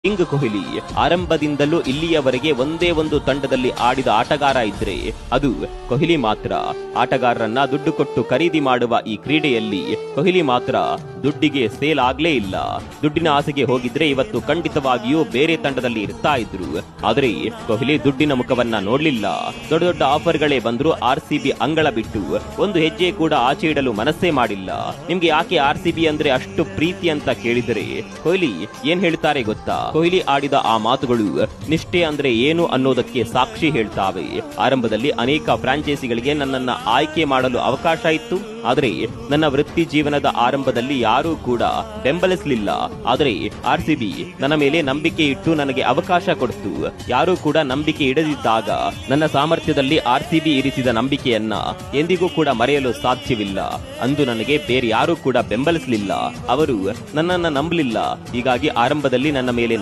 King Kohli ಆರಂಭದಿಂದಲೂ ಇಲ್ಲಿಯವರೆಗೆ ಒಂದೇ ಒಂದು ತಂಡದಲ್ಲಿ ಆಡಿದ ಆಟಗಾರ ಇದ್ರೆ ಅದು ಕೊಹ್ಲಿ ಮಾತ್ರ. ಆಟಗಾರರನ್ನ ದುಡ್ಡು ಕೊಟ್ಟು ಖರೀದಿ ಮಾಡುವ ಈ ಕ್ರೀಡೆಯಲ್ಲಿ ಕೊಹ್ಲಿ ಮಾತ್ರ ದುಡ್ಡಿಗೆ ಸೇಲ್ ಆಗ್ಲೇ ಇಲ್ಲ. ದುಡ್ಡಿನ ಆಸೆಗೆ ಹೋಗಿದ್ರೆ ಇವತ್ತು ಖಂಡಿತವಾಗಿಯೂ ಬೇರೆ ತಂಡದಲ್ಲಿ ಇರ್ತಾ ಇದ್ರು. ಆದ್ರೆ ಕೊಹ್ಲಿ ದುಡ್ಡಿನ ಮುಖವನ್ನ ನೋಡ್ಲಿಲ್ಲ. ದೊಡ್ಡ ದೊಡ್ಡ ಆಫರ್ಗಳೇ ಬಂದ್ರು RCB ಅಂಗಳ ಬಿಟ್ಟು ಒಂದು ಹೆಜ್ಜೆ ಕೂಡ ಆಚೆ ಇಡಲು ಮನಸ್ಸೇ ಮಾಡಿಲ್ಲ. ನಿಮ್ಗೆ ಯಾಕೆ RCB ಅಂದ್ರೆ ಅಷ್ಟು ಪ್ರೀತಿ ಅಂತ ಕೇಳಿದರೆ ಕೊಹ್ಲಿ ಏನ್ ಹೇಳ್ತಾರೆ ಗೊತ್ತಾ? ಕೊಹ್ಲಿ ಆಡಿದ ಆ ಮಾತುಗಳು ನಿಷ್ಠೆ ಅಂದ್ರೆ ಏನು ಅನ್ನೋದಕ್ಕೆ ಸಾಕ್ಷಿ ಹೇಳ್ತಾವೆ. ಆರಂಭದಲ್ಲಿ ಅನೇಕ ಫ್ರಾಂಚೈಸಿಗಳಿಗೆ ನನ್ನನ್ನ ಆಯ್ಕೆ ಮಾಡಲು ಅವಕಾಶ ಇತ್ತು, ಆದರೆ ನನ್ನ ವೃತ್ತಿ ಜೀವನದ ಆರಂಭದಲ್ಲಿ ಯಾರೂ ಕೂಡ ಬೆಂಬಲಿಸಲಿಲ್ಲ. ಆದರೆ RCB ನನ್ನ ಮೇಲೆ ನಂಬಿಕೆ ಇಟ್ಟು ನನಗೆ ಅವಕಾಶ ಕೊಡ್ತು. ಯಾರೂ ಕೂಡ ನಂಬಿಕೆ ಇಡದಿದ್ದಾಗ ನನ್ನ ಸಾಮರ್ಥ್ಯದಲ್ಲಿ RCB ಇರಿಸಿದ ನಂಬಿಕೆಯನ್ನ ಎಂದಿಗೂ ಕೂಡ ಮರೆಯಲು ಸಾಧ್ಯವಿಲ್ಲ. ಅಂದು ನನಗೆ ಬೇರೆ ಯಾರೂ ಕೂಡ ಬೆಂಬಲಿಸಲಿಲ್ಲ, ಅವರು ನನ್ನನ್ನ ನಂಬಲಿಲ್ಲ. ಹೀಗಾಗಿ ಆರಂಭದಲ್ಲಿ ನನ್ನ ಮೇಲೆ